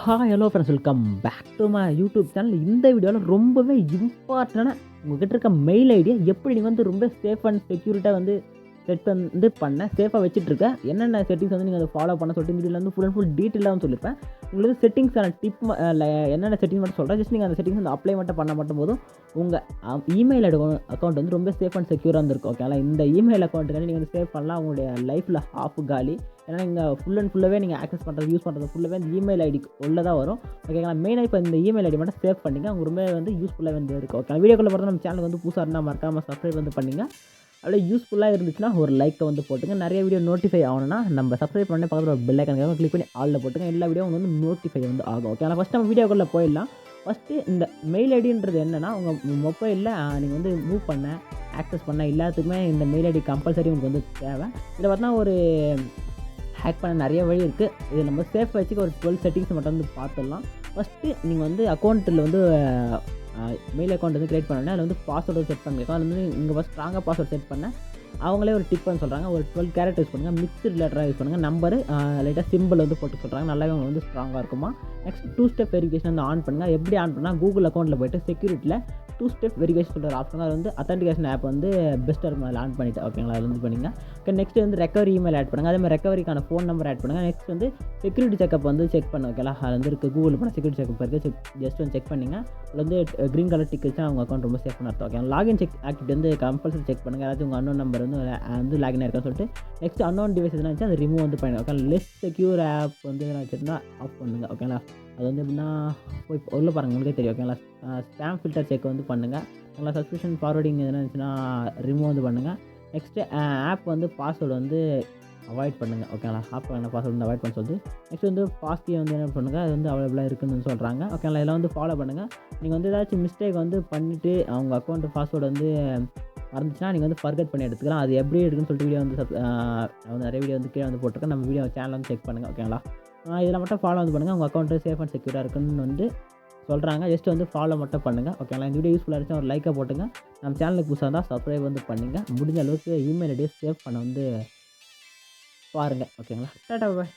Hi hello friends, welcome back to my YouTube channel. இந்த வீடியோவில் ரொம்பவே இம்பார்ட்டண்டான உங்ககிட்ட இருக்க மெயில் ஐடியா எப்படி நீங்கள் வந்து ரொம்ப சேஃப் அண்ட் செக்யூரிட்டாக வந்து செட் வந்து சேஃபாக வச்சுட்ருக்கேன். என்னென்ன செட்டிங்ஸ் வந்து நீங்கள் அதை ஃபாலோ பண்ண சொல்லிட்டு வீடியோவில் வந்து ஃபுல் அண்ட் ஃபுல் டீட்டெயிலாக வந்து சொல்லியிருப்பேன். உங்களுக்கு செட்டிங்ஸான டிப் என்னென்ன செட்டிங்ஸ் மட்டும் சொல்கிறேன். ஜஸ்ட் நீங்கள் அந்த செட்டிங்ஸ் வந்து அப்ளை மட்டும் போதும் உங்கள் இமெயில் அக்கௌண்ட் வந்து ரொம்ப சேஃப் அண்ட் செக்யூராக இருந்திருக்கும். ஓகேங்களா? இந்த இமெயில் அக்கௌண்ட்டுக்காண்டி நீங்கள் வந்து சேவ் பண்ணலாம். உங்களுடைய லைஃப்பில் ஹாஃப் காலி. ஏன்னா நீங்கள் ஃபுல் அண்ட் ஃபுல்லாகவே நீங்கள் ஆக்சஸ் பண்ணுறது யூஸ் பண்ணுறது ஃபுல்லாகவே இந்த இமெயில் ஐடி உள்ள தான் வரும். ஓகேங்களா? மெயினாக இப்போ இந்த இமெயில் ஐடி மட்டும் சேவ் பண்ணிங்க. உங்களுக்கு ரொம்ப வந்து யூஸ்ஃபுல்லாக வந்து இருக்கும். ஓகே, வீடியோக்குள்ளே பார்த்தா நம்ம சேனலுக்கு வந்து புதுசாக இருந்தால் மறக்காமல் சப்ஸ்கிரைப் வந்து பண்ணிங்க. அப்படியே யூஸ்ஃபுல்லாக இருந்துச்சுன்னா ஒரு லைக்கை வந்து போட்டுங்க. நிறைய வீடியோ நோட்டிஃபை ஆகணும்னா நம்ம சப்ஸ்கிரைப் பண்ணி பக்கத்தில் ஒரு பெல் ஐக்கன் கிளிக் பண்ணி ஆலில் போட்டுங்க. எல்லா வீடியோ வந்து நோட்டிஃபை வந்து ஆகும். ஓகே, ஆனால் ஃபஸ்ட் நம்ம வீடியோக்குள்ளே போயிடலாம். ஃபஸ்ட்டு இந்த மெயில் ஐடின்றது என்னென்னா, உங்கள் மொபைலில் நீங்கள் வந்து மூவ் பண்ண ஆக்சஸ் பண்ண எல்லாத்துக்குமே இந்த மெயில் ஐடி கம்பல்சரி உங்களுக்கு வந்து தேவை. இதில் பார்த்தா ஒரு ஹேக் பண்ண நிறைய வழி இருக்குது. இது நம்ம சேஃப் வச்சுக்க ஒரு 12 செட்டிங்ஸ் மட்டும் வந்து பார்த்துடலாம். ஃபஸ்ட்டு நீங்கள் வந்து அக்கௌண்ட்டில் வந்து மெயில் அக்கௌண்ட் வந்து க்ரியேட் பண்ணோன்னா அதில் வந்து பாஸ்வேர்டு செட் பண்ணிக்கலாம். அதில் வந்து நீங்கள் ஃபஸ்ட் ஸ்ட்ராங்காக பாஸ்வேர்ட் செட் பண்ண அவங்களே ஒரு டிப் பண்ண சொல்கிறாங்க. ஒரு 12 கேரக்டர் யூஸ் பண்ணுங்கள். மிக்ஸ்டு லெட்டராக யூஸ் பண்ணுங்கள். நம்பரு லைட்டாக சிம்பிள் வந்து போட்டு சொல்கிறாங்க. நல்லாவே உங்களுக்கு வந்து ஸ்ட்ராங்காக இருக்குமா. நெக்ஸ்ட் 2 ஸ்டெப் வெரிஃபிகேஷன் வந்து ஆன் பண்ணுங்கள். எப்படி ஆன் பண்ணால் கூகுள் அக்கௌண்ட்டில் போய்ட்டு செக்யூரிட்டியில் 2 ஸ்டெப் வெரிஃபிகேஷன் சொல்கிற ஆப்ஷன் அது வந்து அத்தன்டிகேஷன் ஆப் வந்து பெஸ்ட்டாக இருக்கும். அதில் ஆன் பண்ணிவிட்டு ஓகேங்களா, அதில் வந்து பண்ணிங்க. ஓகே, நெக்ஸ்ட் வந்து ரெக்கவரி இமெயில் ஆட் பண்ணுங்கள். அதே மாதிரி ரெக்கவரிக்கான ஃபோன் நம்பர் ஆட் பண்ணுங்கள். நெக்ஸ்ட் வந்து செக்யூரிட்டி செக்அப் வந்து செக் பண்ண ஓகேங்களா. அது வந்து இருக்குது கூகுள் பண்ண செக்யூரிட்டி செக்அப் இருக்குது. ஜஸ்ட் வந்து செக் பண்ணிங்க. அதில் வந்து க்ரீன் கலர் டிக் வச்சு அவங்க அக்கௌண்ட் ரொம்ப சேஃப் பண்ண அர்த்தம். ஓகே, லாகின் செக் ஆக்டிவிட்டி வந்து கம்பல்சரி செக் பண்ணுங்கள். அதாவது உங்கள் அன்னோன் நம்பர் வந்து லாகின் ஆயிருக்குன்னு சொல்லிட்டு நெக்ஸ்ட் அன்னோன் டிவைஸ் எதுனா வச்சு அதை ரிமூவ் வந்து பண்ணுங்கள். ஓகே, லெஸ் செக்யூர் ஆப் வந்து எதனா வச்சுருந்தா ஆஃப் பண்ணுங்கள். ஓகேங்களா, அது வந்து எப்படின்னா போய் உள்ளே பாருங்கள், உங்களுக்கே தெரியும். ஓகேங்களா, ஸ்பேம் ஃபில்டர் செக் வந்து பண்ணுங்கள். ஓகேங்களா, சப்ஸ்கிரிப்ஷன் ஃபார்வர்டிங் எதுனா இருந்துச்சுன்னா ரிமூவ் வந்து பண்ணுங்கள். நெக்ஸ்ட்டு ஆப் வந்து பாஸ்வேர்டு வந்து அவாய்ட் பண்ணுங்கள். ஓகேங்களா, ஆப் என்ன பாஸ்வேர்டு வந்து அவாய்ட் பண்ண சொல்லுது. நெக்ஸ்ட் வந்து பாஸ்கீ வந்து என்ன பண்ணுங்கள், அது வந்து அவைலபிளாக இருக்குதுன்னு சொல்கிறாங்க. ஓகேங்களா, இதெல்லாம் வந்து ஃபாலோ பண்ணுங்கள். நீங்கள் வந்து ஏதாச்சும் மிஸ்டேக் வந்து பண்ணிவிட்டு அவங்க அக்கௌண்ட்டு பாஸ்வேர்டு வந்து மறந்துச்சுன்னா நீங்கள் வந்து ஃபர்கெட் பண்ணி எடுத்துக்கலாம். அது எப்படி எடுக்குன்னு சொல்லிட்டு வீடியோ வந்து நிறைய வீடியோ வந்து கீழே வந்து போட்டிருக்கேன். நம்ம வீடியோ சேனல் வந்து செக் பண்ணுங்கள். ஓகேங்களா, இதில் மட்டும் ஃபாலோ வந்து பண்ணுங்கள். உங்கள் அக்கௌண்ட்டு சேஃப் அண்ட் செக்யூராக இருக்குன்னு வந்து சொல்கிறாங்க. ஜஸ்ட் வந்து ஃபாலோ மட்டும் பண்ணுங்கள். ஓகேங்களா, இந்த வீடியோ யூஸ்ஃபுல்லாக இருந்துச்சுன்னா ஒரு லைக்கை போட்டுங்க. நம்ம சேனலுக்கு புதுசாக இருந்தால் சப்ஸ்கிரைப் வந்து பண்ணுங்கள். முடிஞ்ச அளவுக்கு இமெயில் ஐடியை சேவ் பண்ண வந்து பாருங்கள். ஓகேங்களா, டாடா பாய்.